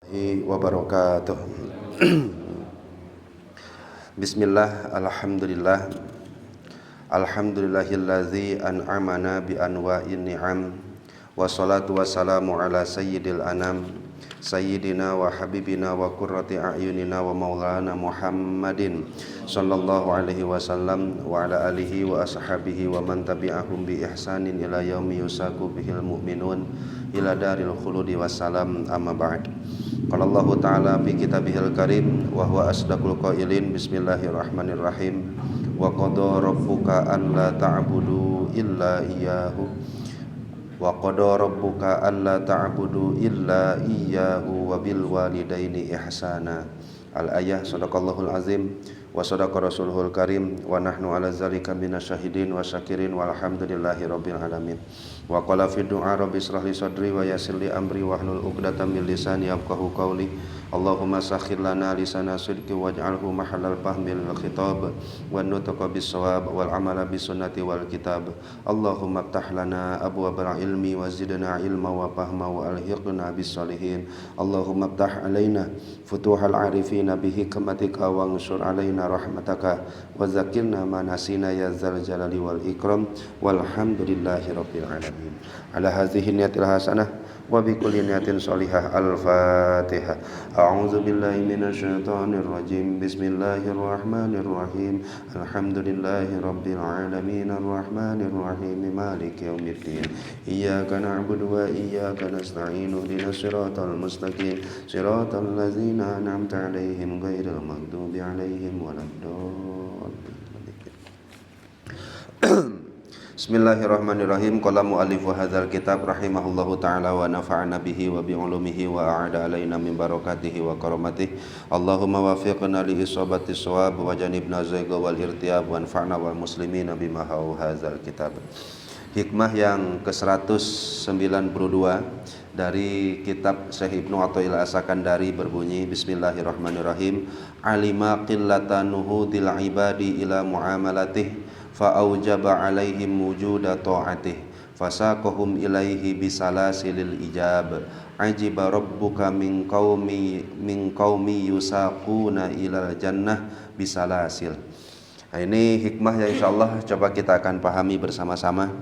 wabarakatuh. Bismillah, alhamdulillah. Alhamdulillahillazi an'amana bi anwa'in ni'am. Wassalatu wassalamu ala sayyidil anam, sayyidina wa habibina wa qurrati a'yunina wa maulana Muhammadin sallallahu alaihi wasallam wa ala alihi wa ashabihi wa man tabi'ahum bi ihsanin ila yaumi yusaku bihil mu'minun ila daril khuludi wassalam, amma ba'd. Qala Allah ta'ala fi kitabihil karim wa huwa asdaqul qailin, bismillahirrahmanirrahim. Wa qada rabbuka alla ta'budu illa iyyahu wa qada rabbuka alla ta'budu illa iyyahu wa bil walidaini ihsana. Al-ayah. Shadaqallahul azim wa shadaqa rasuluhul karim wa nahnu ala zalika minasyahidin wa syakirin walhamdulillahi rabbil alamin. Wa qala fi du'a rabbi israh li sadri wa yassir li amri wahlul 'uqdatam min lisani yafqahu qawli. Allahumma sakhkhir lana lisana sidqi waj'alhu mahallal fahmi lil khitab wa nutqa bis shawab wal amala bis sunnati wal kitab. Allahumma iftah lana abwabal ilmi wa zidna ilma wa fahma wa alhiqna bis sholihin. Allahumma iftah alaina futuhal arifina bi hikmatika wa anshur alaina rahmataka wa zakirna ma nasina ya zal jalali wal ikram walhamdulillahi rabbil alamin. Ala hadhihi niyatil hasanah wa bi kulli niyatin sholihah. Al-Fatihah. A'udzu billahi minasyaitonir rajim. Bismillahirrahmanirrahim. Alhamdulillahi rabbil alamin arrahmanir rahim maliki yaumiddin. Iyyaka na'budu wa iyyaka nasta'in. Ihdinas siratal mustaqim. Siratal ladzina an'amta 'alaihim ghairil maghdubi 'alaihim waladdallin. Bismillahirrahmanirrahim. Qala mu'allifu hadzal kitab rahimahullahu ta'ala wa nafa'ana bihi wa bi ulumihi wa a'ada alaina min barakatihi wa karamatihi. Allahumma wafiqna li isabati shawab wa janibna zayga wal irtiyab wa anfa'na wal muslimina bima hawa hadzal kitab. Hikmah yang ke-192 dari kitab Syekh Ibnu Athaillah As-Sakandari berbunyi, bismillahirrahmanirrahim. Alima qillata nuhudil ibadi ila muamalatih fa'aujaba alaihim wujuda ta'atih fasaqahum ilaihi bisalasilil ijab. Ajiba rabbuka min qaumi yusaquna ilal jannah bisalasil. Nah, ini hikmah yang insyaallah coba kita akan pahami bersama-sama.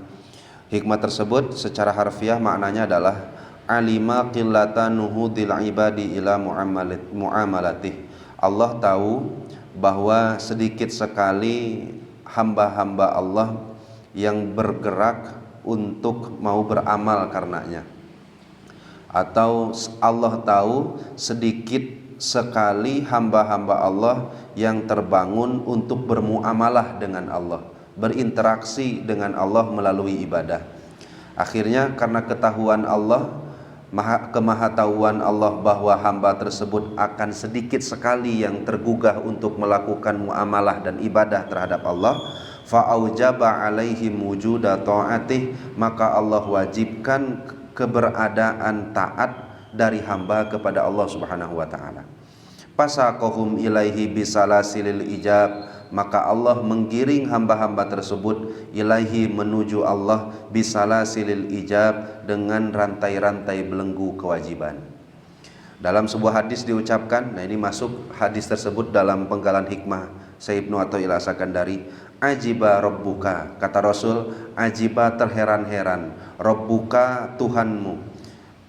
Hikmah tersebut secara harfiah maknanya adalah alima qillata nuhudil ibadi ila muamalatih. Allah tahu bahwa sedikit sekali hamba-hamba Allah yang bergerak untuk mau beramal karenanya, atau Allah tahu sedikit sekali hamba-hamba Allah yang terbangun untuk bermuamalah dengan Allah, berinteraksi dengan Allah melalui ibadah. Akhirnya karena ketahuan Allah, kemahatauan Allah bahwa hamba tersebut akan sedikit sekali yang tergugah untuk melakukan muamalah dan ibadah terhadap Allah, fa'aujaba alaihim wujuda ta'atih, maka Allah wajibkan keberadaan taat dari hamba kepada Allah Subhanahu wa taala. Fasaqahum ilaihi bisalasilil ijab, maka Allah menggiring hamba-hamba tersebut ilaihi menuju Allah bisalasilil ijab dengan rantai-rantai belenggu kewajiban. Dalam sebuah hadis diucapkan, nah ini masuk hadis tersebut dalam penggalan hikmah Syekh Ibnu Athaillah As-Sakandari. Ajiba rabbuka, kata Rasul, ajiba terheran-heran, rabbuka Tuhanmu,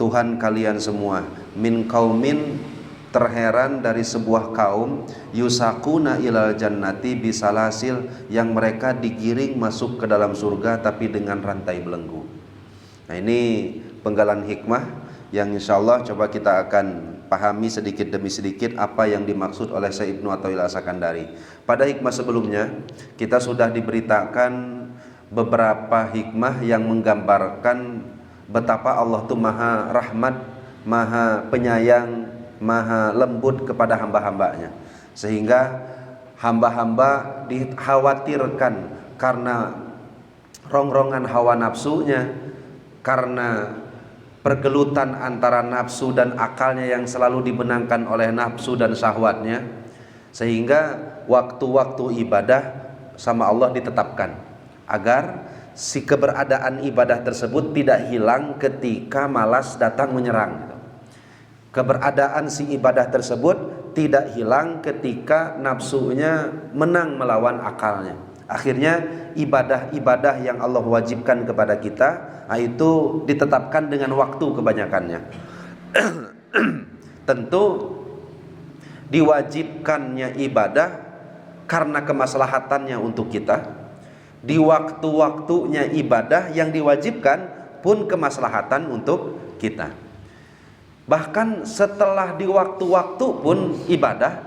Tuhan kalian semua, min qaumin terheran dari sebuah kaum, yusakuna ilal jannati bisalasil, yang mereka digiring masuk ke dalam surga tapi dengan rantai belenggu. Nah, ini penggalan hikmah yang insyaallah coba kita akan pahami sedikit demi sedikit apa yang dimaksud oleh Syekh Ibnu Athaillah As-Sakandari. Pada hikmah sebelumnya kita sudah diberitakan beberapa hikmah yang menggambarkan betapa Allah itu maha rahmat, maha penyayang, maha lembut kepada hamba-hambanya, sehingga hamba-hamba dikhawatirkan karena rongrongan hawa nafsunya, karena pergelutan antara nafsu dan akalnya yang selalu dibenangkan oleh nafsu dan syahwatnya, sehingga waktu-waktu ibadah sama Allah ditetapkan agar si keberadaan ibadah tersebut tidak hilang ketika malas datang menyerang. Keberadaan si ibadah tersebut tidak hilang ketika nafsunya menang melawan akalnya. Akhirnya ibadah-ibadah yang Allah wajibkan kepada kita, itu ditetapkan dengan waktu kebanyakannya. Tentu diwajibkannya ibadah karena kemaslahatannya untuk kita. Di waktu-waktunya ibadah yang diwajibkan pun kemaslahatan untuk kita. Bahkan setelah di waktu-waktu pun ibadah,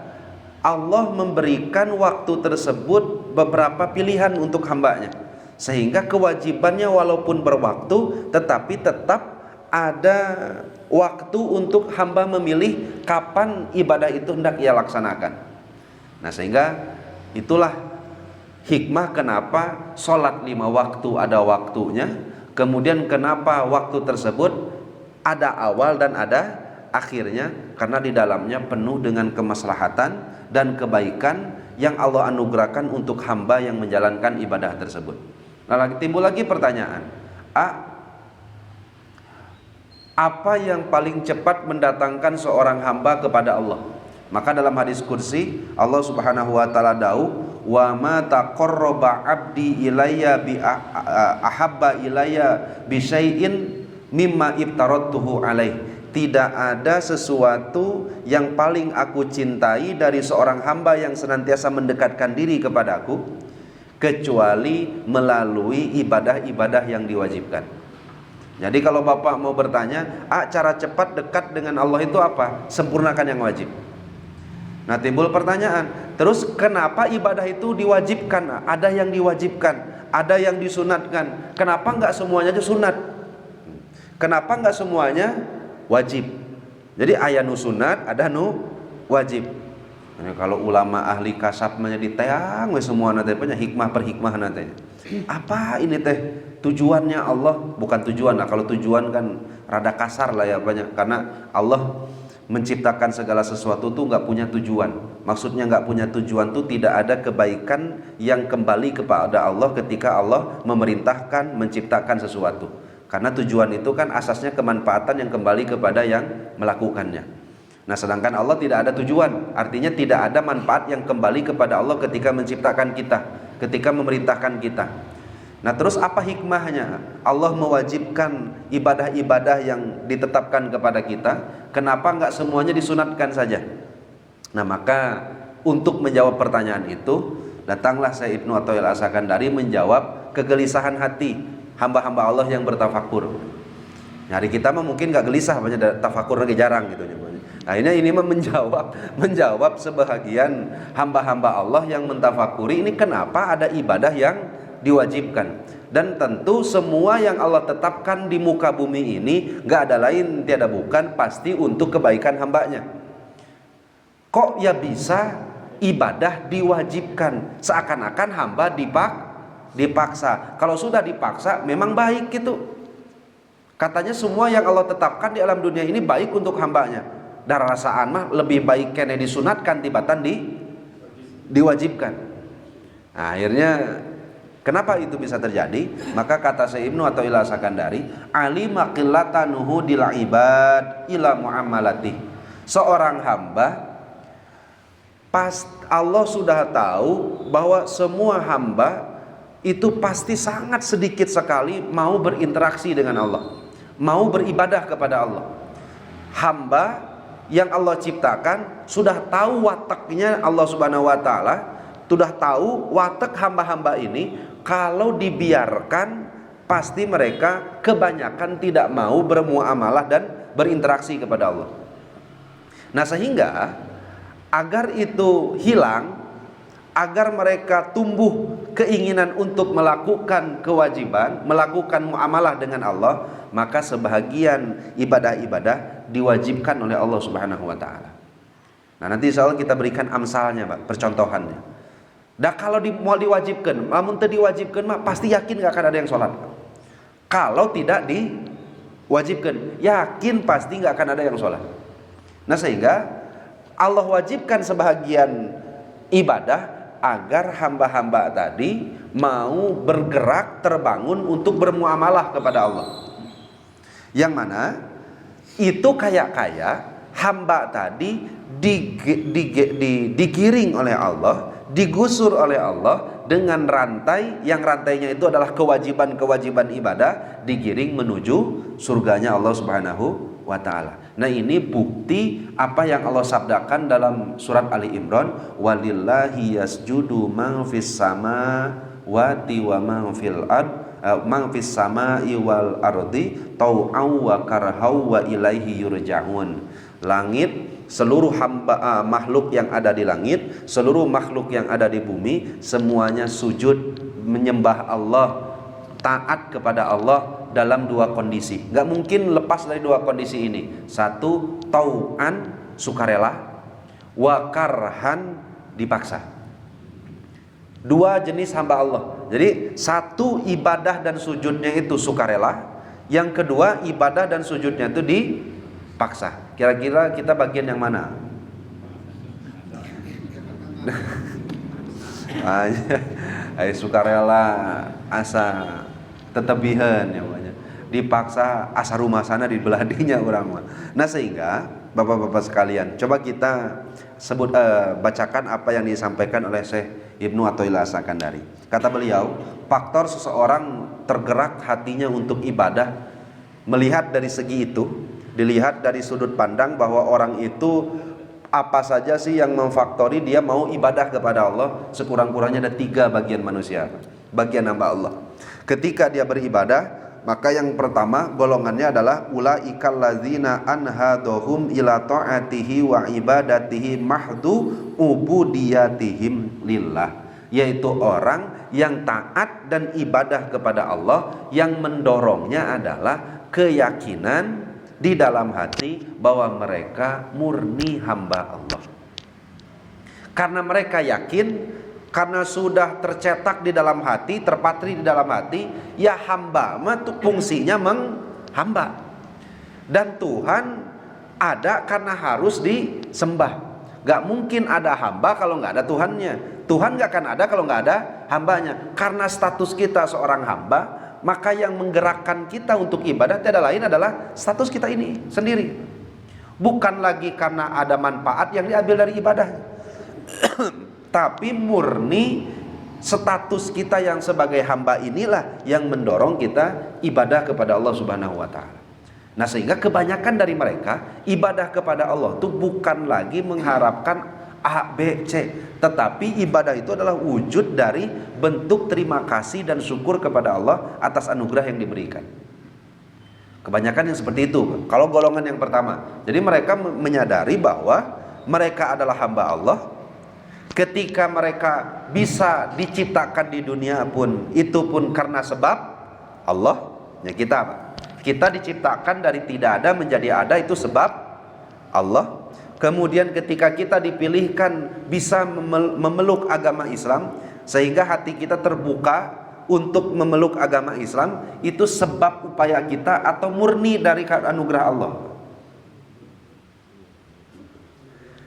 Allah memberikan waktu tersebut beberapa pilihan untuk hambanya, sehingga kewajibannya walaupun berwaktu tetapi tetap ada waktu untuk hamba memilih kapan ibadah itu hendak ia laksanakan. Nah, sehingga itulah hikmah kenapa sholat 5 waktu ada waktunya, kemudian kenapa waktu tersebut ada awal dan ada akhirnya, karena di dalamnya penuh dengan kemaslahatan dan kebaikan yang Allah anugerahkan untuk hamba yang menjalankan ibadah tersebut. Nah, timbul lagi pertanyaan, apa yang paling cepat mendatangkan seorang hamba kepada Allah? Maka dalam hadis kursi Allah Subhanahu wa taala dawuh, wa ma taqarraba 'abdi ilayya bi ahabba ilayya bi syai'in mimma ibtaratuhu alaih. Tidak ada sesuatu yang paling aku cintai dari seorang hamba yang senantiasa mendekatkan diri kepadaku kecuali melalui ibadah-ibadah yang diwajibkan. Jadi kalau Bapak mau bertanya, cara cepat dekat dengan Allah itu apa? Sempurnakan yang wajib. Nah, timbul pertanyaan, terus kenapa ibadah itu diwajibkan? Ada yang diwajibkan, ada yang disunatkan. Kenapa enggak semuanya aja sunat? Kenapa enggak semuanya wajib? Jadi aya nu sunat, ada nu wajib. Nah, kalau ulama ahli kasab menjadi teang we semua nanti punya hikmah per hikmah nanti. Apa ini teh? Tujuannya Allah bukan tujuan. Nah, kalau tujuan kan rada kasar lah ya banyak, karena Allah menciptakan segala sesuatu tuh nggak punya tujuan. Maksudnya nggak punya tujuan tuh tidak ada kebaikan yang kembali kepada Allah ketika Allah memerintahkan menciptakan sesuatu. Karena tujuan itu kan asasnya kemanfaatan yang kembali kepada yang melakukannya. Nah, sedangkan Allah tidak ada tujuan, artinya tidak ada manfaat yang kembali kepada Allah ketika menciptakan kita, ketika memerintahkan kita. Nah, terus apa hikmahnya Allah mewajibkan ibadah-ibadah yang ditetapkan kepada kita? Kenapa enggak semuanya disunatkan saja? Nah, maka untuk menjawab pertanyaan itu, datanglah Syekh Ibnu Athaillah As-Sakandari menjawab kegelisahan hati hamba-hamba Allah yang bertafakur. Hari kita mah mungkin nggak gelisah, banyak tafakur lagi jarang gitu. Nah, ini mah menjawab sebahagian hamba-hamba Allah yang mentafakuri ini kenapa ada ibadah yang diwajibkan. Dan tentu semua yang Allah tetapkan di muka bumi ini nggak ada lain tiada bukan pasti untuk kebaikan hambanya. Kok ya bisa ibadah diwajibkan seakan-akan hamba dipaksa? Kalau sudah dipaksa memang baik gitu. Katanya semua yang Allah tetapkan di alam dunia ini baik untuk hambanya. Dan rasaan mah lebih baik kene disunatkan tibatan diwajibkan. Nah, akhirnya kenapa itu bisa terjadi? Maka kata Syekh Ibnu Athaillah As-Sakandari, alima qillatanuhu dil ibad ila muamalatih. Seorang hamba Allah sudah tahu bahwa semua hamba itu pasti sangat sedikit sekali mau berinteraksi dengan Allah, mau beribadah kepada Allah. Hamba yang Allah ciptakan sudah tahu wataknya Allah Subhanahu wa taala, sudah tahu watak hamba-hamba ini. Kalau dibiarkan pasti mereka kebanyakan tidak mau bermuamalah dan berinteraksi kepada Allah. Nah, sehingga agar itu hilang, agar mereka tumbuh keinginan untuk melakukan kewajiban, melakukan muamalah dengan Allah, maka sebahagian ibadah-ibadah diwajibkan oleh Allah Subhanahu wa taala. Nah, nanti insyaallah kita berikan amsalnya, Pak, percontohannya. Dah kalau mau diwajibkan, namun tidak diwajibkan mah pasti yakin nggak akan ada yang sholat. Kalau tidak diwajibkan, yakin pasti nggak akan ada yang sholat. Nah, sehingga Allah wajibkan sebahagian ibadah agar hamba-hamba tadi mau bergerak terbangun untuk bermuamalah kepada Allah. Yang mana itu kayak hamba tadi digiring oleh Allah, digusur oleh Allah dengan rantai, yang rantainya itu adalah kewajiban-kewajiban ibadah, digiring menuju surganya Allah Subhanahu wa ta'ala. Nah, ini bukti apa yang Allah sabdakan dalam surat Ali Imran, walillahi yasjudu man fis samawati wa man fil ard, man fis samai wal ardi tau'au wa karhau wa ilaihi yurja'un. Langit, seluruh hamba makhluk yang ada di langit, seluruh makhluk yang ada di bumi, semuanya sujud menyembah Allah, taat kepada Allah dalam dua kondisi. Gak mungkin lepas dari dua kondisi ini. Satu, tau'an, sukarela, wa karhan, dipaksa. Dua jenis hamba Allah. Jadi satu, ibadah dan sujudnya itu sukarela, yang kedua ibadah dan sujudnya itu dipaksa. Kira-kira kita bagian yang mana? Ayo sukarela asa tetebihan ya banyak. Dipaksa asa rumah sana di beladinya orang mah. Nah, sehingga Bapak-bapak sekalian, coba kita bacakan apa yang disampaikan oleh Syekh Ibnu Athaillah As-Sakandari. Kata beliau, faktor seseorang tergerak hatinya untuk ibadah, melihat dari segi itu, dilihat dari sudut pandang bahwa orang itu apa saja sih yang memfaktori dia mau ibadah kepada Allah. Sekurang-kurangnya ada 3 bagian manusia, bagian hamba Allah. Ketika dia beribadah, maka yang pertama golongannya adalah ulaikal ladzina anhadohum ila ta'atihi wa ibadatihi mahdu ubudiyatihim lillah, yaitu orang yang taat dan ibadah kepada Allah, yang mendorongnya adalah keyakinan di dalam hati bahwa mereka murni hamba Allah. Karena mereka yakin, karena sudah tercetak di dalam hati, terpatri di dalam hati, ya hamba itu fungsinya menghamba. Dan Tuhan ada karena harus disembah. Gak mungkin ada hamba kalau gak ada Tuhannya. Tuhan gak akan ada kalau gak ada hambanya. Karena status kita seorang hamba, maka yang menggerakkan kita untuk ibadah tiada lain adalah status kita ini sendiri. Bukan lagi karena ada manfaat yang diambil dari ibadah. Tapi murni status kita yang sebagai hamba inilah yang mendorong kita ibadah kepada Allah Subhanahu wa ta'ala. Nah, sehingga kebanyakan dari mereka ibadah kepada Allah itu bukan lagi mengharapkan A, B, C, tetapi ibadah itu adalah wujud dari bentuk terima kasih dan syukur kepada Allah atas anugerah yang diberikan. Kebanyakan yang seperti itu. Kalau golongan yang pertama, jadi mereka menyadari bahwa mereka adalah hamba Allah. Ketika mereka bisa diciptakan di dunia pun, itu pun karena sebab Allah. Ya, kita apa? Kita diciptakan dari tidak ada menjadi ada, itu sebab Allah. Kemudian ketika kita dipilihkan bisa memeluk agama Islam, sehingga hati kita terbuka untuk memeluk agama Islam, itu sebab upaya kita atau murni dari anugerah Allah.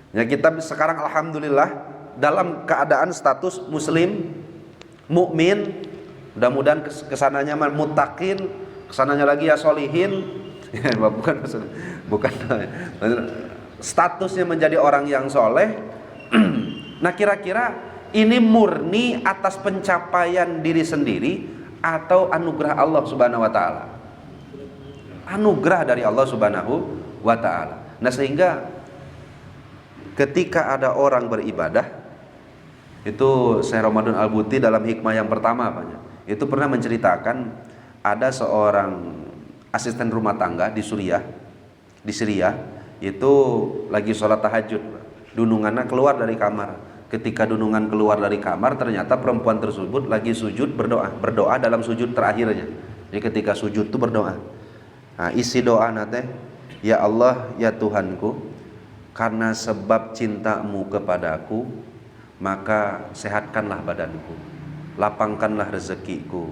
Ya, kita sekarang alhamdulillah dalam keadaan status muslim, mukmin, mudah-mudahan kesananya muttaqin, kesananya lagi ya solihin, bukan statusnya menjadi orang yang soleh. Nah, kira-kira ini murni atas pencapaian diri sendiri atau anugerah Allah Subhanahu wa ta'ala? Anugerah dari Allah Subhanahu wa ta'ala. Nah, sehingga ketika ada orang beribadah, itu Syekh Ramadan Al-Buti dalam hikmah yang pertama itu pernah menceritakan ada seorang asisten rumah tangga di Syria itu lagi sholat tahajud, dunungannya keluar dari kamar. Ketika dunungan keluar dari kamar, ternyata perempuan tersebut lagi sujud berdoa dalam sujud terakhirnya. Jadi ketika sujud itu berdoa. Nah, isi doa nate, ya Allah, ya Tuhanku, karena sebab cintamu kepadaku, maka sehatkanlah badanku, lapangkanlah rezekiku,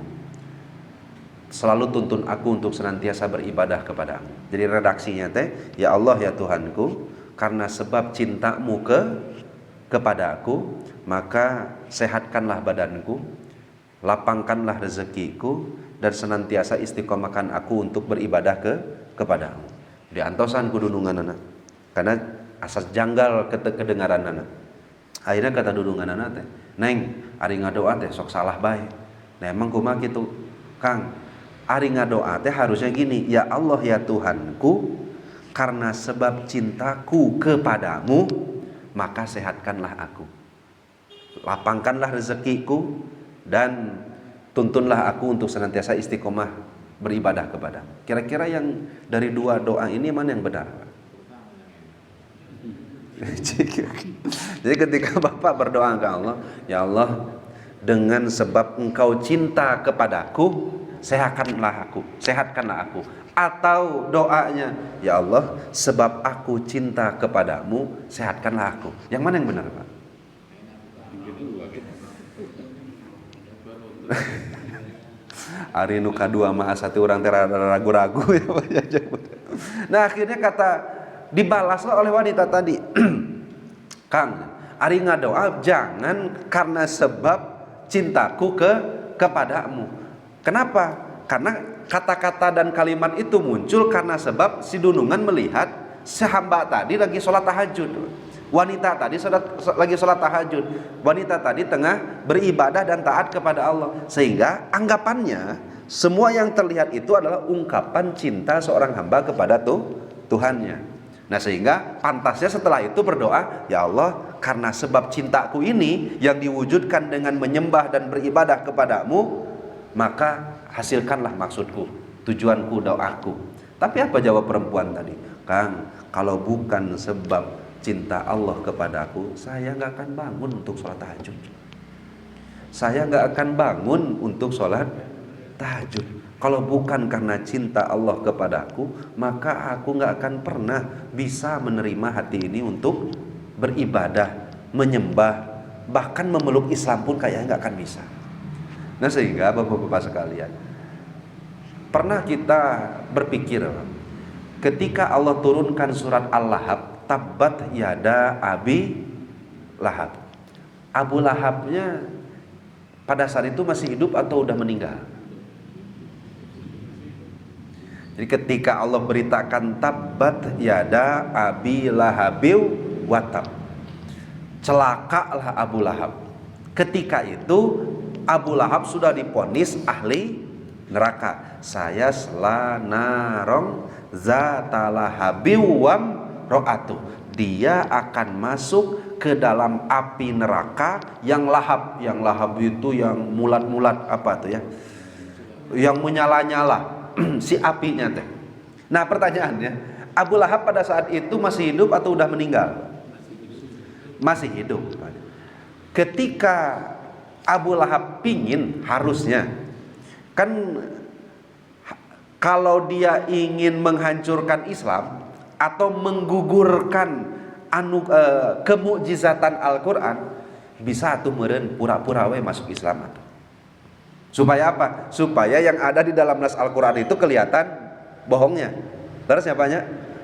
selalu tuntun aku untuk senantiasa beribadah kepadamu. Jadi redaksinya teh, ya Allah ya Tuhanku, karena sebab cintamu kepada aku, maka sehatkanlah badanku, lapangkanlah rezekiku, dan senantiasa istiqomahkan aku untuk beribadah kepadamu. Di antosan kudunungan anak. karena asas janggal kedengaran anak. Akhirnya kata dudungan anak teh, "Neng, ari ngadoa teh sok salah bae." Nah emang kumaha kitu, Kang? Ari ngadoa teh harusnya gini, "Ya Allah ya Tuhanku, karena sebab cintaku kepadamu, maka sehatkanlah aku. Lapangkanlah rezekiku dan tuntunlah aku untuk senantiasa istiqomah beribadah kepadamu." Kira-kira yang dari dua doa ini mana yang benar? Jadi ketika Bapak berdoa ke Allah, "Ya Allah, dengan sebab Engkau cinta kepadaku, sehatkanlah aku." Atau doanya, "Ya Allah, sebab aku cinta kepadamu, sehatkanlah aku." Yang mana yang benar, Pak? Ari nu kadua mah asati urang teh ragu-ragu ya Pak. Nah akhirnya dibalaslah oleh wanita tadi. "Kang, ari ngadoa jangan karena sebab cintaku kepadamu." Kenapa? Karena kata-kata dan kalimat itu muncul karena sebab si Dunungan melihat si hamba tadi lagi sholat tahajud. Wanita tadi lagi sholat tahajud. Wanita tadi tengah beribadah dan taat kepada Allah. Sehingga anggapannya semua yang terlihat itu adalah ungkapan cinta seorang hamba kepada Tuhannya. Nah sehingga pantasnya setelah itu berdoa, "Ya Allah, karena sebab cintaku ini yang diwujudkan dengan menyembah dan beribadah kepadamu, maka hasilkanlah maksudku, tujuanku, doaku." Tapi apa jawab perempuan tadi? "Kang, kalau bukan sebab cinta Allah kepadaku, saya gak akan bangun untuk sholat tahajud. Saya gak akan bangun untuk sholat tahajud. Kalau bukan karena cinta Allah kepadaku, maka aku gak akan pernah bisa menerima hati ini untuk beribadah, menyembah, bahkan memeluk Islam pun kayaknya gak akan bisa." Nah sehingga Bapak-bapak sekalian, pernah kita berpikir ketika Allah turunkan surat Al-Lahab, "Tabbat yada Abi Lahab." Abu Lahabnya pada saat itu masih hidup atau udah meninggal? Jadi ketika Allah beritakan tabbat yada Abi Lahabiw watab, celakalah Abu Lahab. Ketika itu Abu Lahab sudah divonis ahli neraka. "Saya selanarong zatalahabiw wam ro'atu." Dia akan masuk ke dalam api neraka yang lahab. Yang lahab itu yang mulat-mulat apa tuh ya, yang menyala-nyala si apinya teh. Nah pertanyaannya, Abu Lahab pada saat itu masih hidup atau udah meninggal? Masih hidup. Ketika Abu Lahab pingin, harusnya kan kalau dia ingin menghancurkan Islam atau menggugurkan kemukjizatan Al-Quran, bisa tuh meureun pura-pura we masuk Islam. Supaya apa? Supaya yang ada di dalam nas Al-Quran itu kelihatan bohongnya. Terus banyak.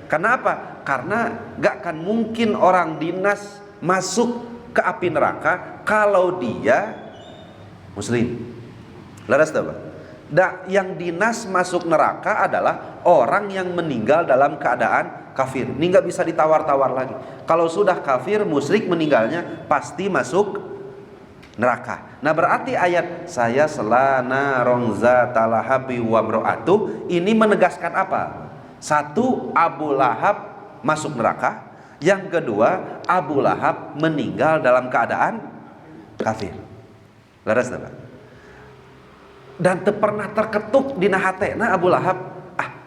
Karena apa? Karena gak akan mungkin orang dinas masuk ke api neraka kalau dia Muslim. Laras apa? Yang dinas masuk neraka adalah orang yang meninggal dalam keadaan kafir. Ini gak bisa ditawar-tawar lagi. Kalau sudah kafir, musyrik meninggalnya pasti masuk neraka. Nah berarti ayat "saya selana rongza talahabi wamro'atu" ini menegaskan apa? Satu, Abu Lahab masuk neraka. Yang kedua, Abu Lahab meninggal dalam keadaan kafir. Laras apa? Dan pernah terketuk di hatena Abu Lahab,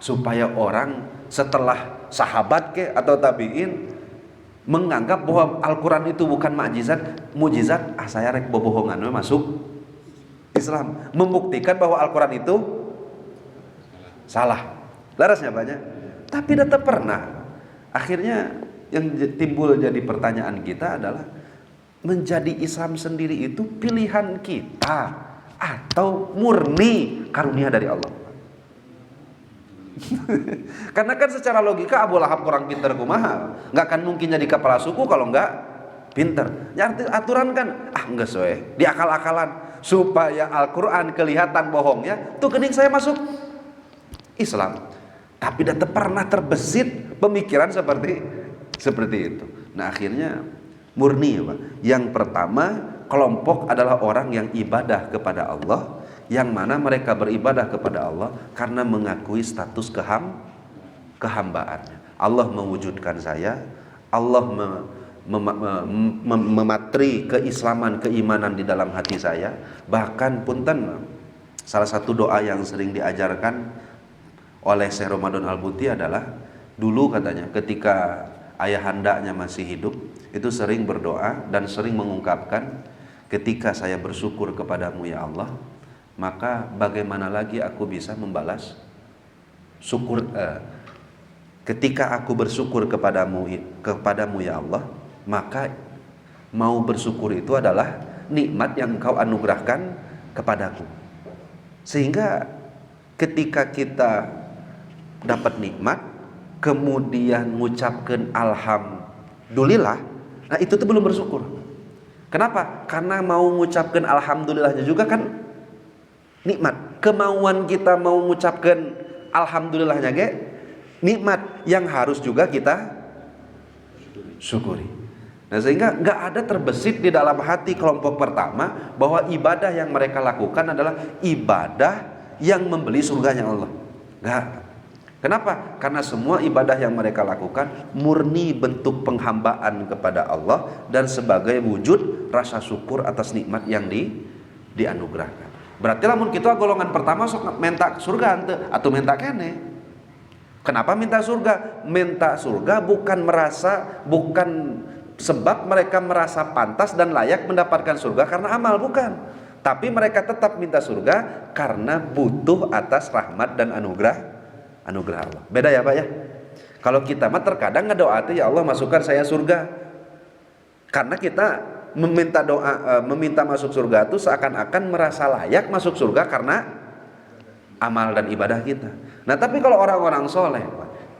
supaya orang setelah sahabat atau tabiin menganggap bahwa Al-Quran itu bukan mukjizat, saya rek bobohongan masuk Islam, membuktikan bahwa Al-Quran itu salah. Larasnya banyak, tapi tetap pernah. Akhirnya yang timbul jadi pertanyaan kita adalah, menjadi Islam sendiri itu pilihan kita atau murni karunia dari Allah? Karena kan secara logika Abu Lahab kurang pinter kumaha, nggak akan mungkin jadi kepala suku kalau nggak pinter. Yang aturan kan nggak sesuai, diakal-akalan supaya Al-Quran kelihatan bohongnya. Tuh kening saya masuk Islam, tapi tidak pernah terbesit pemikiran seperti Seperti itu. Nah akhirnya murni ya Pak. Yang pertama kelompok adalah orang yang ibadah kepada Allah, yang mana mereka beribadah kepada Allah karena mengakui status kehambaannya. Allah mewujudkan saya, Allah mematri keislaman, keimanan di dalam hati saya. Bahkan punten, salah satu doa yang sering diajarkan oleh Syekh Ramadan Al-Buti adalah dulu katanya ketika ayahandanya masih hidup itu sering berdoa dan sering mengungkapkan, ketika saya bersyukur kepadamu ya Allah, maka bagaimana lagi aku bisa membalas syukur, ketika aku bersyukur kepadamu ya Allah, maka mau bersyukur itu adalah nikmat yang engkau anugerahkan kepadaku. Sehingga ketika kita dapat nikmat kemudian mengucapkan alhamdulillah, nah itu tuh belum bersyukur. Kenapa? Karena mau mengucapkan alhamdulillahnya juga kan nikmat. Kemauan kita mau mengucapkan alhamdulillahnya nikmat yang harus juga kita syukuri. Nah sehingga nggak ada terbesit di dalam hati kelompok pertama bahwa ibadah yang mereka lakukan adalah ibadah yang membeli surganya Allah. Nggak. Kenapa? Karena semua ibadah yang mereka lakukan murni bentuk penghambaan kepada Allah dan sebagai wujud rasa syukur atas nikmat yang dianugerahkan. Berarti lamun kita golongan pertama sok minta surga atau minta kene. Kenapa minta surga? Minta surga bukan sebab mereka merasa pantas dan layak mendapatkan surga karena amal, bukan. Tapi mereka tetap minta surga karena butuh atas rahmat dan anugerah Allah. Beda ya Pak ya. Kalau kita mah terkadang ngedoa ya Allah masukkan saya surga. Karena kita meminta masuk surga itu seakan-akan merasa layak masuk surga karena amal dan ibadah kita. Nah tapi kalau orang-orang soleh,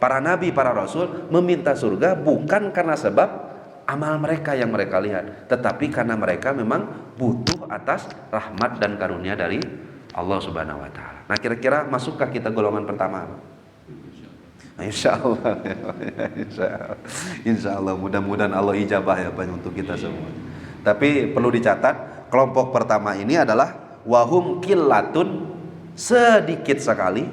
para nabi, para rasul meminta surga bukan karena sebab amal mereka yang mereka lihat, tetapi karena mereka memang butuh atas rahmat dan karunia dari Allah Subhanahu wa taala. Nah kira-kira masukkah kita golongan pertama? Nah, insya Allah mudah-mudahan Allah ijabah ya Pak untuk kita semua. Tapi perlu dicatat, kelompok pertama ini adalah wahum qillatun, sedikit sekali,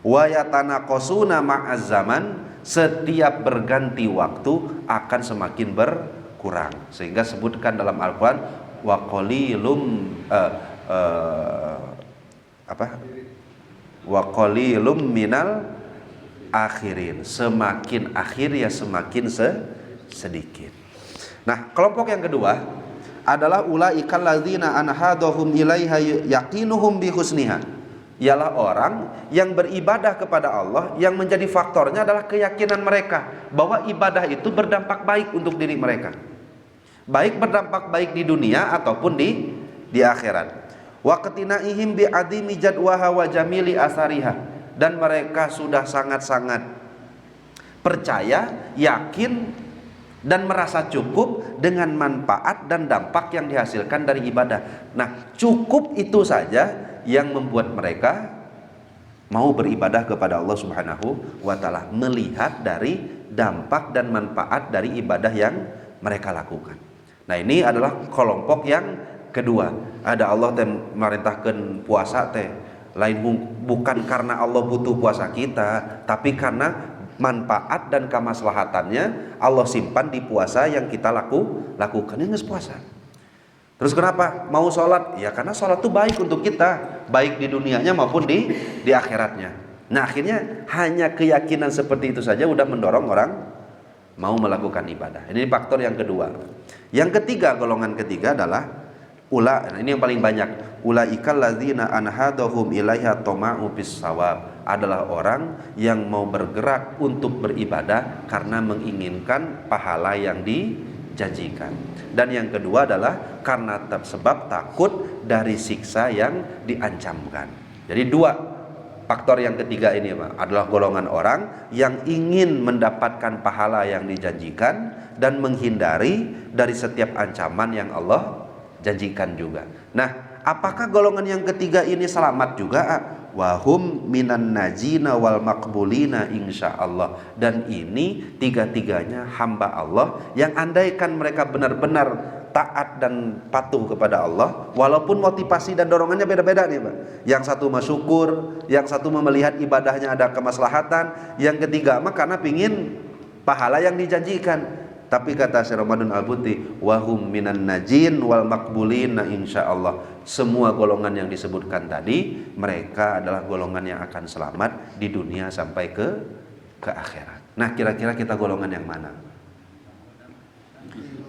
wa yatanaqasuna ma'az zaman, setiap berganti waktu akan semakin berkurang. Sehingga sebutkan dalam Al-Qur'an wa qalilum wa qalilum minal akhirin, semakin akhir ya semakin sedikit. Nah kelompok yang kedua adalah ulaikal ladzina anhadahum ilaiha yaqinuhum bi husniha, ialah orang yang beribadah kepada Allah yang menjadi faktornya adalah keyakinan mereka bahwa ibadah itu berdampak baik untuk diri mereka, baik berdampak baik di dunia ataupun di akhirat. Wa qatinaihim bi adimi jadwaha wa jamili asariha, dan mereka sudah sangat-sangat percaya, yakin dan merasa cukup dengan manfaat dan dampak yang dihasilkan dari ibadah. Nah, cukup itu saja yang membuat mereka mau beribadah kepada Allah Subhanahu wa taala, melihat dari dampak dan manfaat dari ibadah yang mereka lakukan. Nah, ini adalah kelompok yang kedua. Ada Allah teh merintahkeun puasa teh lain bukan karena Allah butuh puasa kita, tapi karena manfaat dan kemaslahatannya Allah simpan di puasa yang kita lakukan ini puasa. Terus kenapa mau sholat? Ya karena sholat itu baik untuk kita, baik di dunianya maupun di akhiratnya. Nah akhirnya hanya keyakinan seperti itu saja udah mendorong orang mau melakukan ibadah. Ini faktor yang kedua. Yang ketiga, golongan ketiga adalah ini yang paling banyak, ulaikal ladzina anhadahum ilaiha tama'u bis shawab, adalah orang yang mau bergerak untuk beribadah karena menginginkan pahala yang dijanjikan. Dan yang kedua adalah karena sebab takut dari siksa yang diancamkan. Jadi dua faktor yang ketiga ini Pak, adalah golongan orang yang ingin mendapatkan pahala yang dijanjikan dan menghindari dari setiap ancaman yang Allah janjikan juga. Nah, apakah golongan yang ketiga ini selamat juga? wahum minan najina wal maqbulina insyaallah. Dan ini tiga-tiganya hamba Allah yang andaikan mereka benar-benar taat dan patuh kepada Allah, walaupun motivasi dan dorongannya beda-beda nih Pak. Yang satu mah syukur, yang satu mah melihat ibadahnya ada kemaslahatan, yang ketiga mah karena pingin pahala yang dijanjikan. Tapi kata Syekh Ramadan Al-Buti, wahum minan najin wal makbulin, nah insyaallah semua golongan yang disebutkan tadi mereka adalah golongan yang akan selamat di dunia sampai ke akhirat. Nah, kira-kira kita golongan yang mana?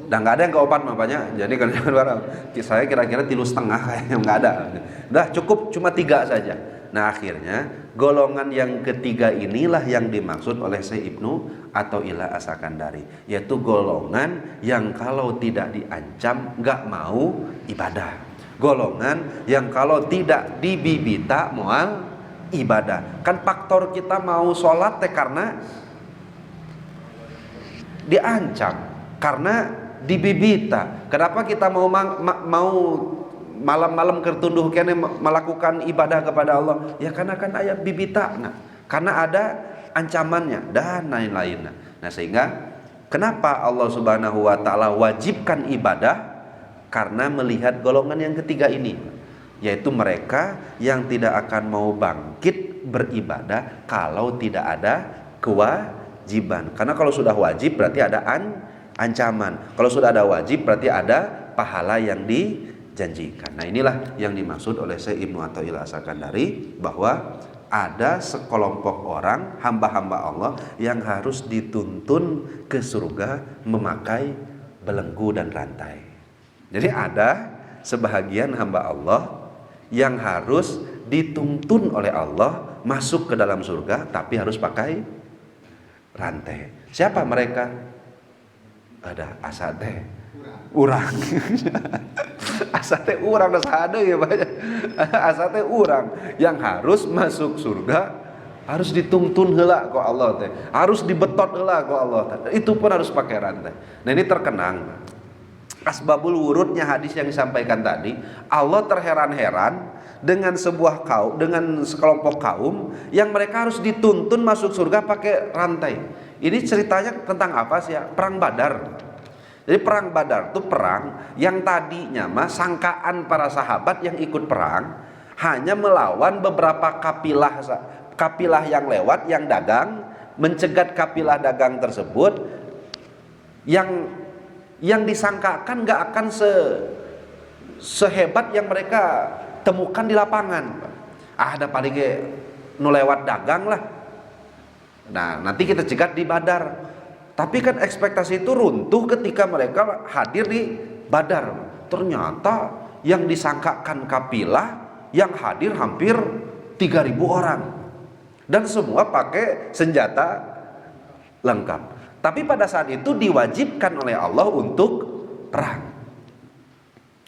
Dan nggak ada yang keopat makanya. Jadi kalau saya kira-kira 3,5 kayaknya nggak ada. Udah cukup cuma 3 saja. Nah, akhirnya golongan yang ketiga inilah yang dimaksud oleh Syekh Ibnu Athaillah As-Sakandari, yaitu golongan yang kalau tidak diancam nggak mau ibadah, golongan yang kalau tidak dibibita moal ibadah. Kan faktor kita mau sholat teh karena diancam, karena dibibita. Kenapa kita mau malam-malam kertunduh kene melakukan ibadah kepada Allah? Ya karena kan ayat bibita, nah, karena ada ancamannya dan lain-lain. Nah, sehingga kenapa Allah Subhanahu wa taala wajibkan ibadah? Karena melihat golongan yang ketiga ini, yaitu mereka yang tidak akan mau bangkit beribadah kalau tidak ada kewajiban. Karena kalau sudah wajib berarti ada ancaman. Kalau sudah ada wajib berarti ada pahala yang dijanjikan. Nah, inilah yang dimaksud oleh Syekh Ibnu Athaillah As-Sakandari, bahwa ada sekelompok orang hamba-hamba Allah yang harus dituntun ke surga memakai belenggu dan rantai. Jadi ada sebahagian hamba Allah yang harus dituntun oleh Allah masuk ke dalam surga tapi harus pakai rantai. Siapa mereka? Ada asate urang. Asate urang ada ya banyak. Asate urang yang harus masuk surga harus dituntun heula ku Allah teh. Harus dibetot heula ku Allah teh. Itu pun harus pakai rantai. Nah, ini terkenang asbabul wurudnya hadis yang disampaikan tadi. Allah terheran-heran dengan sekelompok kaum yang mereka harus dituntun masuk surga pakai rantai. Ini ceritanya tentang apa sih ya? Perang Badar. Jadi perang Badar itu perang yang tadinya mah sangkaan para sahabat yang ikut perang hanya melawan beberapa kapilah yang lewat, yang dagang, mencegat kapilah dagang tersebut yang disangkakan nggak akan sehebat yang mereka temukan di lapangan. Ada paling nu lewat dagang lah. Nah, nanti kita cegat di Badar. Tapi kan ekspektasi itu runtuh ketika mereka hadir di Badar. Ternyata yang disangkakan kapilah yang hadir hampir 3.000 orang. Dan semua pakai senjata lengkap. Tapi pada saat itu diwajibkan oleh Allah untuk perang.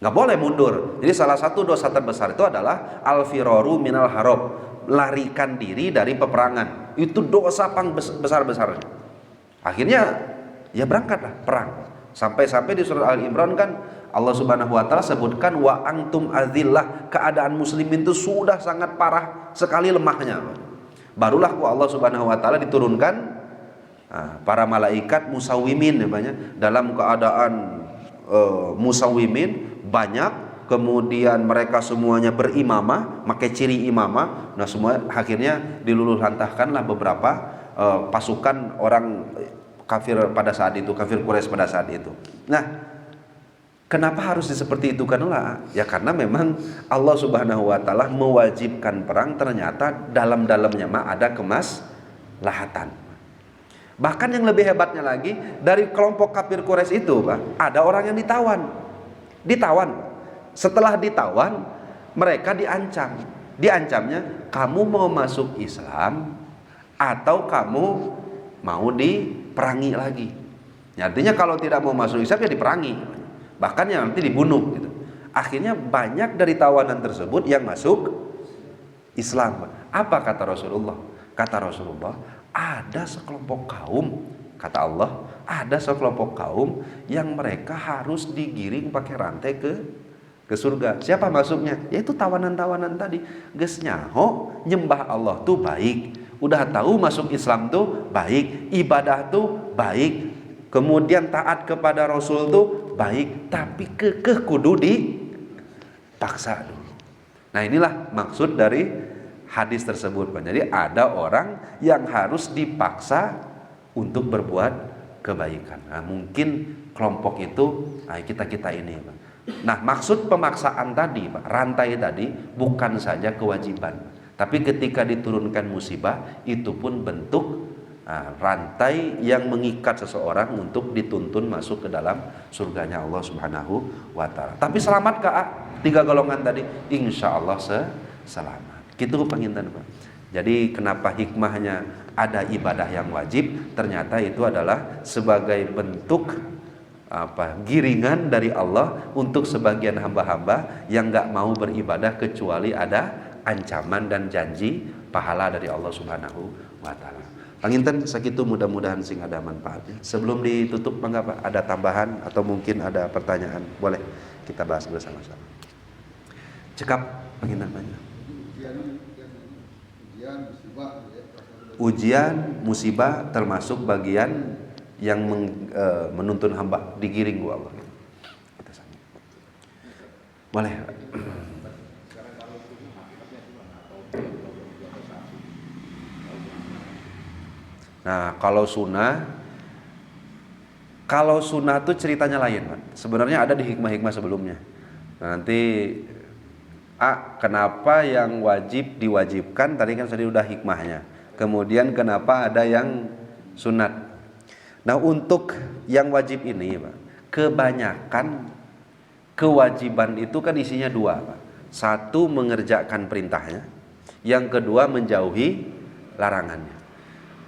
Nggak boleh mundur. Jadi salah satu dosa terbesar itu adalah al-firaru minal harab, larikan diri dari peperangan. Itu dosa paling besar-besarnya. Akhirnya ya berangkatlah perang. Sampai-sampai di surat Al-Imran kan Allah Subhanahu wa taala sebutkan wa antum azillah, keadaan muslimin itu sudah sangat parah sekali lemahnya. Barulah Allah Subhanahu wa taala diturunkan para malaikat musawimin namanya, dalam keadaan musawimin banyak, kemudian mereka semuanya berimamah, pakai ciri imamah. Nah, semua akhirnya diluluhlantahkanlah beberapa pasukan orang kafir pada saat itu, kafir Quraisy pada saat itu. Nah, kenapa harus seperti itu? Ya karena memang Allah Subhanahu wa taala mewajibkan perang, ternyata dalam-dalamnya mah ada kemaslahatan. Bahkan yang lebih hebatnya lagi, dari kelompok kafir Quraisy itu, Pak, ada orang yang ditawan. Setelah ditawan, mereka diancam. Diancamnya, kamu mau masuk Islam atau kamu mau diperangi lagi. Ya, artinya kalau tidak mau masuk Islam ya diperangi, bahkan ya nanti dibunuh gitu. Akhirnya banyak dari tawanan tersebut yang masuk Islam. Apa kata Rasulullah? Kata Rasulullah, ada sekelompok kaum, kata Allah, ada sekelompok kaum yang mereka harus digiring pakai rantai ke ke surga. Siapa masuknya? Yaitu tawanan-tawanan tadi. Geus nyaho nyembah Allah tuh baik. Udah tahu masuk Islam tuh baik, ibadah tuh baik. Kemudian taat kepada Rasul tuh baik, tapi kekeh kudu dipaksa dulu. Nah, inilah maksud dari hadis tersebut, Pak. Jadi ada orang yang harus dipaksa untuk berbuat kebaikan. Nah, mungkin kelompok itu kita ini, Pak. Nah, maksud pemaksaan tadi, Pak, rantai tadi bukan saja kewajiban, tapi ketika diturunkan musibah itu pun bentuk rantai yang mengikat seseorang untuk dituntun masuk ke dalam surganya Allah Subhanahu wa taala. Tapi selamat ke 3 golongan tadi? Insya Allah selamat. Gitu penginten, Pak. Jadi kenapa hikmahnya ada ibadah yang wajib? Ternyata itu adalah sebagai bentuk giringan dari Allah untuk sebagian hamba-hamba yang gak mau beribadah kecuali ada ancaman dan janji pahala dari Allah Subhanahu wa taala. Panginten sakitu, mudah-mudahan sing ada manfaatnya. Sebelum ditutup, Bang, apa ada tambahan atau mungkin ada pertanyaan? Boleh kita bahas bersama-sama. Cekap panginten banyak. Ujian musibah termasuk bagian yang menuntun hamba digiring ku Allah. Boleh. Nah, kalau sunnah tuh ceritanya lain, Pak. Sebenarnya ada di hikmah-hikmah sebelumnya. Nah, nanti kenapa yang wajib diwajibkan? Tadi kan udah hikmahnya. Kemudian kenapa ada yang sunat? Nah, untuk yang wajib ini, Pak, kebanyakan kewajiban itu kan isinya 2, Pak. 1 mengerjakan perintahnya, yang kedua menjauhi larangannya.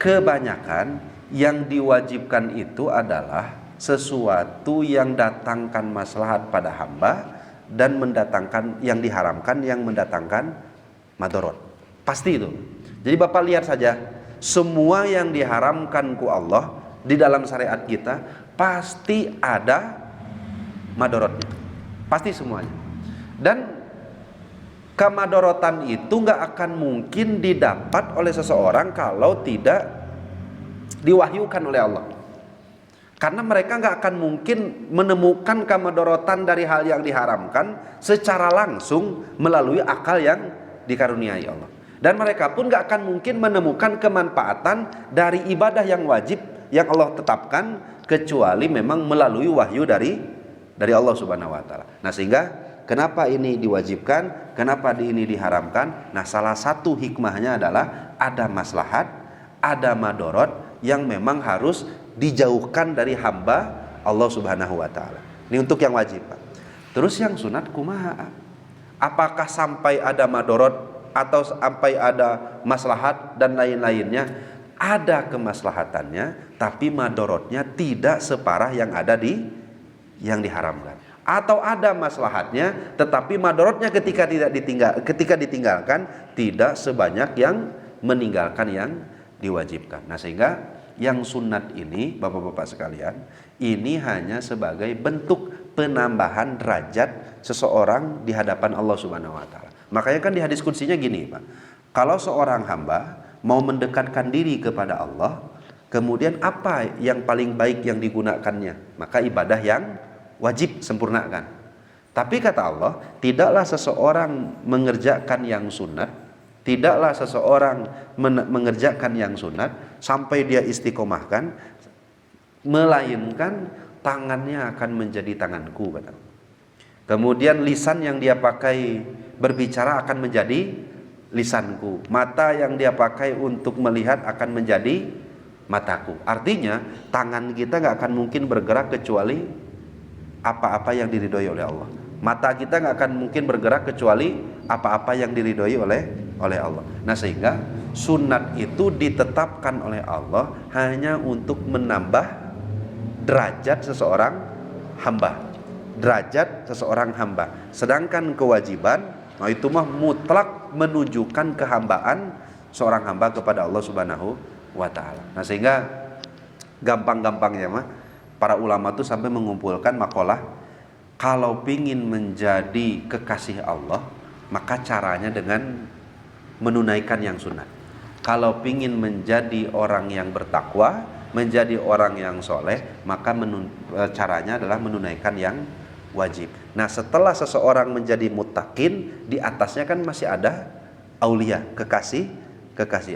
Kebanyakan yang diwajibkan itu adalah sesuatu yang datangkan maslahat pada hamba dan mendatangkan yang diharamkan yang mendatangkan madorot. Pasti itu. Jadi Bapak lihat saja, semua yang diharamkan ku Allah di dalam syariat kita pasti ada madorotnya, pasti semuanya. Dan kemadorotan itu nggak akan mungkin didapat oleh seseorang kalau tidak diwahyukan oleh Allah. Karena mereka nggak akan mungkin menemukan kemadorotan dari hal yang diharamkan secara langsung melalui akal yang dikaruniai Allah. Dan mereka pun nggak akan mungkin menemukan kemanfaatan dari ibadah yang wajib yang Allah tetapkan kecuali memang melalui wahyu dari Allah Subhanahu wa taala. Nah, sehingga kenapa ini diwajibkan, kenapa ini diharamkan? Nah, salah satu hikmahnya adalah ada maslahat, ada madorot yang memang harus dijauhkan dari hamba Allah Subhanahu wa taala. Ini untuk yang wajib, Pak. Terus yang sunat kumaha? Apakah sampai ada madorot atau sampai ada maslahat dan lain-lainnya? Ada kemaslahatannya, tapi madorotnya tidak separah yang ada yang diharamkan. Atau ada maslahatnya, tetapi madorotnya ketika ditinggalkan tidak sebanyak yang meninggalkan yang diwajibkan. Nah, sehingga yang sunat ini, Bapak-bapak sekalian, ini hanya sebagai bentuk penambahan derajat seseorang di hadapan Allah Subhanahu wa taala. Makanya kan di hadis qudsinya gini, Pak. Kalau seorang hamba mau mendekatkan diri kepada Allah, kemudian apa yang paling baik yang digunakannya? Maka ibadah yang wajib sempurnakan. Tapi kata Allah, tidaklah seseorang mengerjakan yang sunat, tidaklah seseorang mengerjakan yang sunat sampai dia istiqomahkan, melainkan tangannya akan menjadi tanganku, kata. Kemudian lisan yang dia pakai berbicara akan menjadi lisanku, mata yang dia pakai untuk melihat akan menjadi mataku. Artinya tangan kita gak akan mungkin bergerak kecuali apa-apa yang diridhoi oleh Allah. Mata kita gak akan mungkin bergerak kecuali apa-apa yang diridhoi oleh Allah. Nah, sehingga sunat itu ditetapkan oleh Allah hanya untuk menambah derajat seseorang hamba. Derajat seseorang hamba. Sedangkan kewajiban, nah itu mah mutlak menunjukkan kehambaan seorang hamba kepada Allah Subhanahu wa taala. Nah, sehingga gampang-gampangnya mah para ulama tuh sampai mengumpulkan makalah Kalau pingin menjadi kekasih Allah, maka caranya dengan menunaikan yang sunnah. Kalau pingin menjadi orang yang bertakwa, menjadi orang yang soleh, maka caranya adalah menunaikan yang wajib. Nah, setelah seseorang menjadi muttaqin, di atasnya kan masih ada aulia, kekasih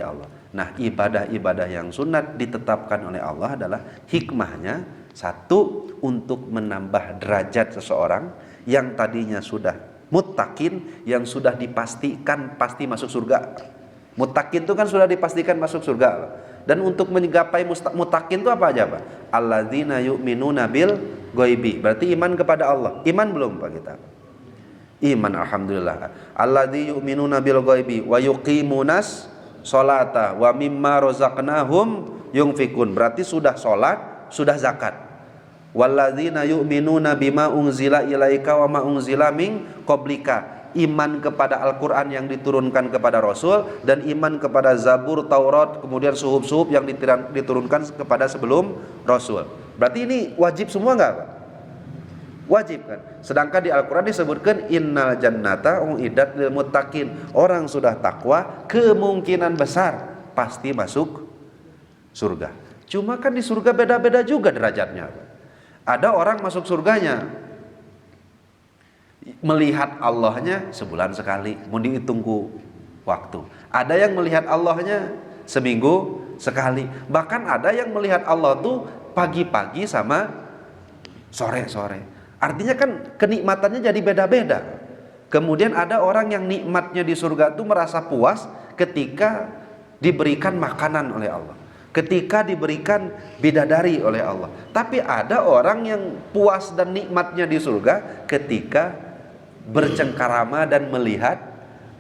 Allah. Nah, ibadah-ibadah yang sunat ditetapkan oleh Allah adalah hikmahnya satu, untuk menambah derajat seseorang yang tadinya sudah muttaqin, yang sudah dipastikan pasti masuk surga. Muttaqin itu kan sudah dipastikan masuk surga. Dan untuk menggapai muttaqin itu apa aja, Pak? Alladzina yu'minuna bil ghaibi. Berarti iman kepada Allah. Iman belum, Pak, kita? Iman, alhamdulillah. Alladzi yu'minuna bil ghaibi wa yuqimunas sholata wa mimma razaqnahum yunfikun. Berarti sudah sholat, sudah zakat. Walladzina yu'minuna bima unzila ilaika wa ma unzila min qablika. Iman kepada Al-Quran yang diturunkan kepada Rasul, dan iman kepada Zabur, Taurat, kemudian suhuf-suhuf yang diturunkan kepada sebelum Rasul. Berarti ini wajib semua enggak, Pak? Wajib kan? Sedangkan di Al-Quran disebutkan innal jannata uiddat lil muttaqin. Orang sudah takwa kemungkinan besar pasti masuk surga. Cuma kan di surga beda-beda juga derajatnya. Ada orang masuk surganya melihat Allahnya sebulan sekali, mau ditunggu waktu. Ada yang melihat Allahnya seminggu sekali. Bahkan ada yang melihat Allah tuh pagi-pagi sama sore-sore. Artinya kan kenikmatannya jadi beda-beda. Kemudian ada orang yang nikmatnya di surga tuh merasa puas ketika diberikan makanan oleh Allah, ketika diberikan bidadari oleh Allah. Tapi ada orang yang puas dan nikmatnya di surga ketika bercengkarama dan melihat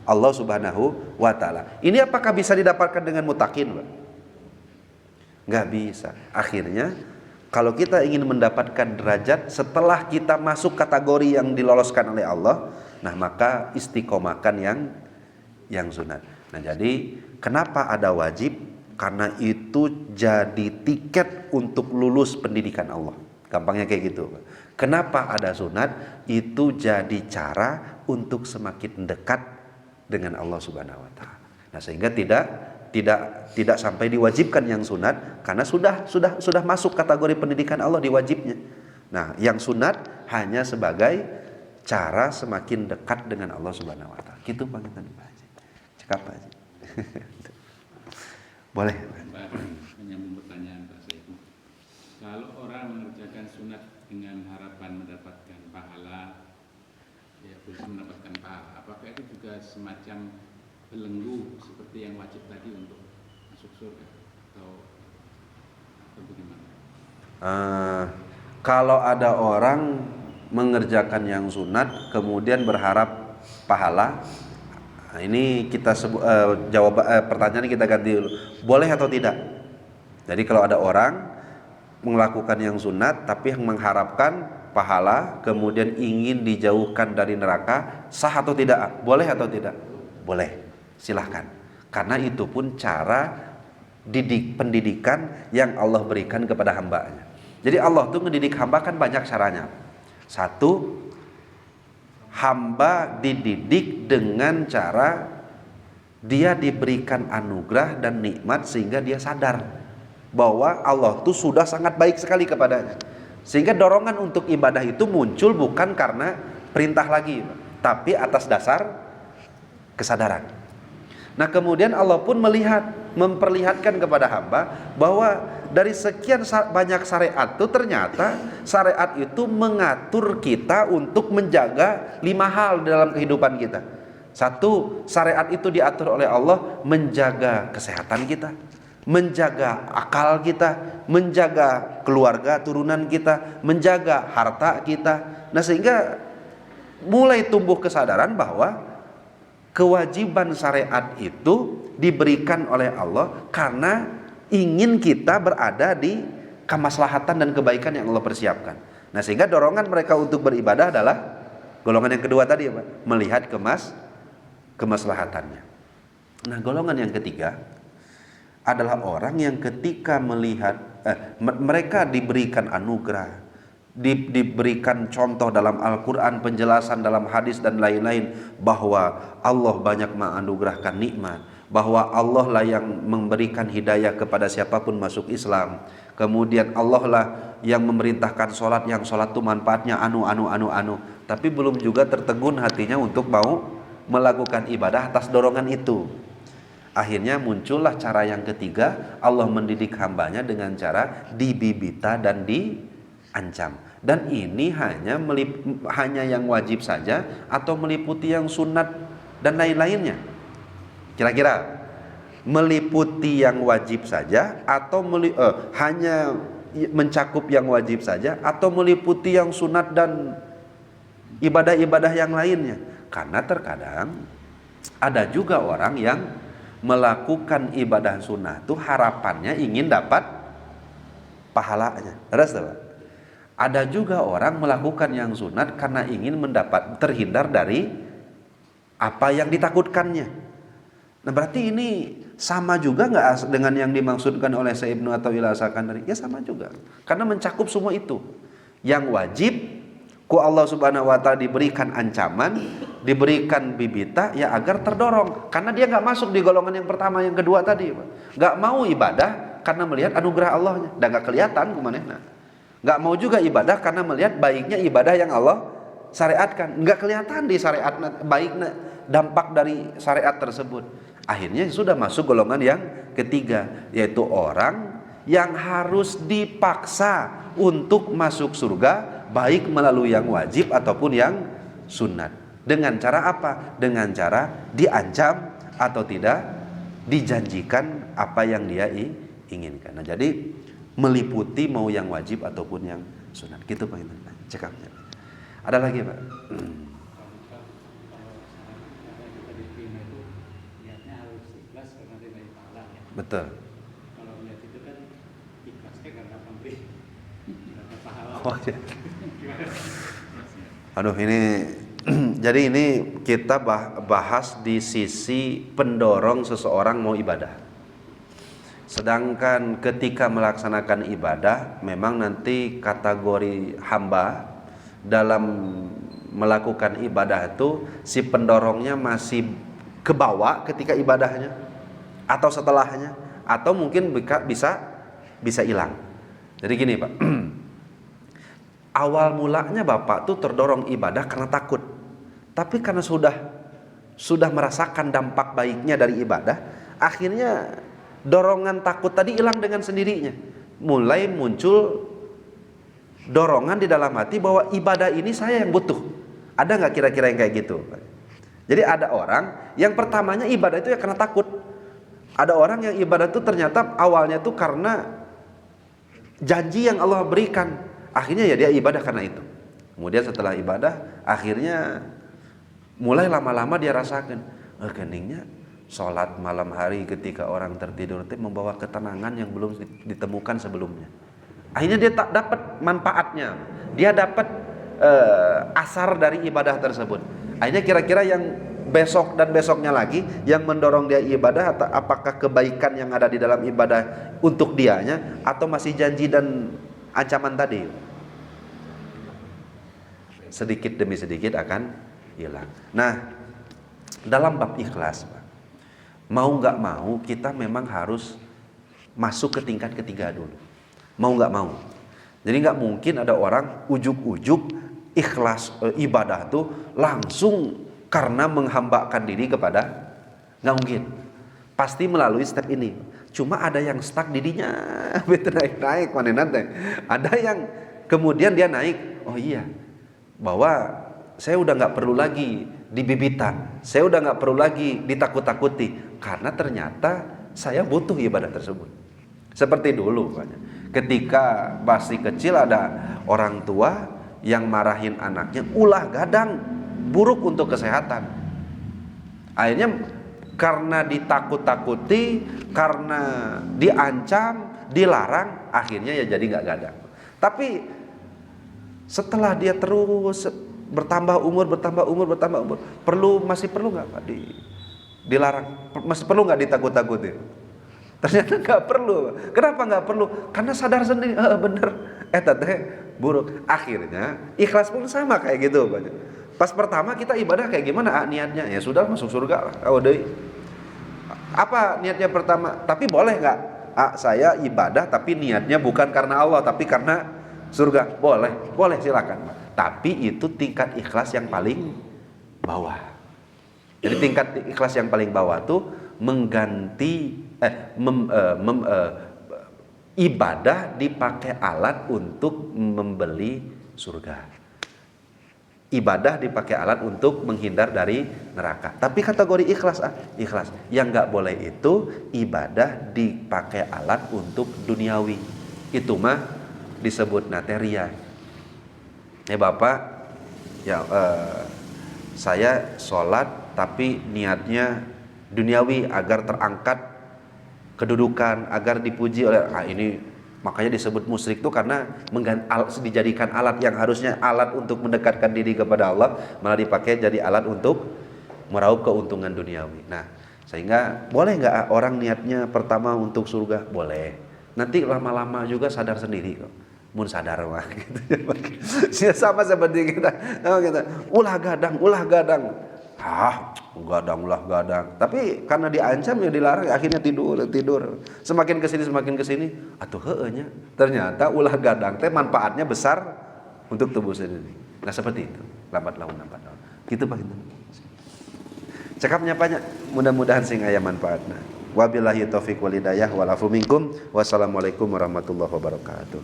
Allah Subhanahu wa ta'ala. Ini apakah bisa didapatkan dengan muttaqin, Pak? Nggak bisa. Akhirnya kalau kita ingin mendapatkan derajat setelah kita masuk kategori yang diloloskan oleh Allah, nah maka istiqomahkan yang sunat. Nah, jadi kenapa ada wajib? Karena itu jadi tiket untuk lulus pendidikan Allah. Gampangnya kayak gitu. Kenapa ada sunat? Itu jadi cara untuk semakin dekat dengan Allah Subhanahu wa ta'ala. Nah, sehingga tidak sampai diwajibkan yang sunat karena sudah masuk kategori pendidikan Allah diwajibnya. Nah, yang sunat hanya sebagai cara semakin dekat dengan Allah Subhanahu wa ta'ala. Gitu Pak Haji. Cekap Pak Haji. Boleh. Menyambung pertanyaan Pak Saifu. Kalau orang mengerjakan sunat dengan harapan mendapatkan pahala, ya bisa mendapatkan pahala, apakah itu juga semacam belenggu seperti yang wajib tadi untuk masuk surga atau bagaimana? Kalau ada orang mengerjakan yang sunat kemudian berharap pahala, nah, ini kita pertanyaan kita ganti dulu. Boleh atau tidak? Jadi kalau ada orang melakukan yang sunat tapi mengharapkan pahala, kemudian ingin dijauhkan dari neraka, sah atau tidak? Boleh atau tidak? Boleh. Silahkan. Karena itu pun cara pendidikan yang Allah berikan kepada hambanya. Jadi Allah tuh ngedidik hamba kan banyak caranya. Satu, hamba dididik dengan cara dia diberikan anugerah dan nikmat sehingga dia sadar bahwa Allah tuh sudah sangat baik sekali kepadanya. Sehingga dorongan untuk ibadah itu muncul bukan karena perintah lagi, tapi atas dasar kesadaran. Nah, kemudian Allah pun memperlihatkan kepada hamba bahwa dari sekian banyak syariat itu ternyata syariat itu mengatur kita untuk menjaga 5 hal dalam kehidupan kita. Satu, syariat itu diatur oleh Allah menjaga kesehatan kita, menjaga akal kita, menjaga keluarga turunan kita, menjaga harta kita. Nah, sehingga mulai tumbuh kesadaran bahwa kewajiban syariat itu diberikan oleh Allah karena ingin kita berada di kemaslahatan dan kebaikan yang Allah persiapkan. Nah, sehingga dorongan mereka untuk beribadah adalah golongan yang kedua tadi, Pak, melihat kemaslahatannya. Nah, golongan yang ketiga adalah orang yang ketika melihat mereka diberikan anugerah, diberikan contoh dalam Al-Quran, penjelasan dalam hadis dan lain-lain bahwa Allah banyak menganugerahkan nikmat, bahwa Allah lah yang memberikan hidayah kepada siapapun masuk Islam. Kemudian Allah lah yang memerintahkan sholat, yang sholat itu manfaatnya anu. Tapi belum juga tertegun hatinya untuk mau melakukan ibadah atas dorongan itu. Akhirnya muncullah cara yang ketiga, Allah mendidik hambanya dengan cara dibibita dan diancam. Dan ini hanya yang wajib saja atau meliputi yang sunat dan lain-lainnya? Kira-kira meliputi yang wajib saja atau hanya mencakup yang wajib saja atau meliputi yang sunat dan ibadah-ibadah yang lainnya? Karena terkadang ada juga orang yang melakukan ibadah sunnah itu harapannya ingin dapat pahalanya. Ada juga orang melakukan yang sunat karena ingin terhindar dari apa yang ditakutkannya. Nah berarti ini sama juga nggak dengan yang dimaksudkan oleh Syekh Ibnu Athaillah As-Sakandari? Ya sama juga, karena mencakup semua itu. Yang wajib ku Allah Subhanahu wa taala diberikan ancaman, diberikan bibita ya agar terdorong, karena dia nggak masuk di golongan yang pertama, yang kedua tadi. Nggak mau ibadah karena melihat anugerah Allahnya, dan nggak kelihatan kumanehna. Nggak mau juga ibadah karena melihat baiknya ibadah yang Allah syariatkan, nggak kelihatan di syariat baiknya, dampak dari syariat tersebut. Akhirnya sudah masuk golongan yang ketiga, yaitu orang yang harus dipaksa untuk masuk surga, baik melalui yang wajib ataupun yang sunat. Dengan cara apa? Dengan cara diancam atau tidak dijanjikan apa yang dia inginkan. Nah, jadi meliputi mau yang wajib ataupun yang sunat. Gitu Pak. Cekapnya. Ada lagi Pak? Betul. Kalau lihat itu kan ikhlasnya karena pemberi, karena pahala. Oh, ya. Aduh ini jadi ini kita bahas di sisi pendorong seseorang mau ibadah. Sedangkan ketika melaksanakan ibadah, memang nanti kategori hamba dalam melakukan ibadah itu si pendorongnya masih ke bawah ketika ibadahnya atau setelahnya, atau mungkin bisa hilang. Jadi gini Pak, awal mulanya Bapak tuh terdorong ibadah karena takut, tapi karena sudah merasakan dampak baiknya dari ibadah, akhirnya dorongan takut tadi hilang dengan sendirinya. Mulai muncul dorongan di dalam hati bahwa ibadah ini saya yang butuh. Ada nggak kira-kira yang kayak gitu? Jadi ada orang yang pertamanya ibadah itu ya karena takut. Ada orang yang ibadah itu ternyata awalnya itu karena janji yang Allah berikan. Akhirnya ya dia ibadah karena itu. Kemudian setelah ibadah, akhirnya mulai lama-lama dia rasakan, keningnya sholat malam hari ketika orang tertidur itu membawa ketenangan yang belum ditemukan sebelumnya. Akhirnya dia tak dapat manfaatnya, dia dapat asar dari ibadah tersebut. Akhirnya kira-kira yang besok dan besoknya lagi yang mendorong dia ibadah, atau apakah kebaikan yang ada di dalam ibadah untuk dianya, atau masih janji dan ancaman tadi? Sedikit demi sedikit akan hilang. Nah, dalam bab ikhlas, mau nggak mau kita memang harus masuk ke tingkat ketiga dulu. Mau nggak mau. Jadi nggak mungkin ada orang ujuk-ujuk ikhlas ibadah tuh langsung karena menghambakan diri kepada, nggak mungkin. Pasti melalui step ini. Cuma ada yang stuck dirinya, naik mana nanti. Ada yang kemudian dia naik. Oh iya, bahwa saya udah nggak perlu lagi dibibitan, saya udah nggak perlu lagi ditakut-takuti, karena ternyata saya butuh ibadah tersebut. Seperti dulu, ketika masih kecil ada orang tua yang marahin anaknya, ulah gadang, buruk untuk kesehatan. Akhirnya karena ditakut-takuti, karena diancam, dilarang, akhirnya ya jadi nggak gadang. Tapi setelah dia terus bertambah umur, masih perlu nggak Pak dilarang? Masih perlu nggak ditakut-takuti? Ternyata nggak perlu. Kenapa nggak perlu? Karena sadar sendiri, bener. Teh buruk. Akhirnya ikhlas pun sama kayak gitu. Pas pertama kita ibadah kayak gimana niatnya? Ya sudah masuk surga lah. Apa niatnya pertama? Tapi boleh nggak? Saya ibadah tapi niatnya bukan karena Allah tapi karena surga. Boleh silakan. Tapi itu tingkat ikhlas yang paling bawah. Jadi tingkat ikhlas yang paling bawah tuh mengganti ibadah dipakai alat untuk membeli surga. Ibadah dipakai alat untuk menghindar dari neraka. Tapi kategori ikhlas, ikhlas. Yang nggak boleh itu ibadah dipakai alat untuk duniawi. Itu mah disebut ria. Bapak, ya saya sholat tapi niatnya duniawi agar terangkat kedudukan, agar dipuji oleh ini. Makanya disebut musyrik itu karena dijadikan alat yang harusnya alat untuk mendekatkan diri kepada Allah, malah dipakai jadi alat untuk meraup keuntungan duniawi. Nah, sehingga boleh nggak orang niatnya pertama untuk surga? Boleh. Nanti lama-lama juga sadar sendiri kok. Mun sadar mah gitu. Sama seperti kita. Ulah gadang. Gadang. Tapi karena diancam ya dilarang, akhirnya tidur. Semakin kesini, atuh heueunya. Ternyata ulah gadang teh manfaatnya besar untuk tubuh sendiri. Nah seperti itu. Lambat laun. Gitu Pak. Cekapnya banyak. Mudah-mudahan sing aya manfaatna. Wabillahi taufiq wal hidayah wal afu minkum. Wassalamualaikum warahmatullahi wabarakatuh.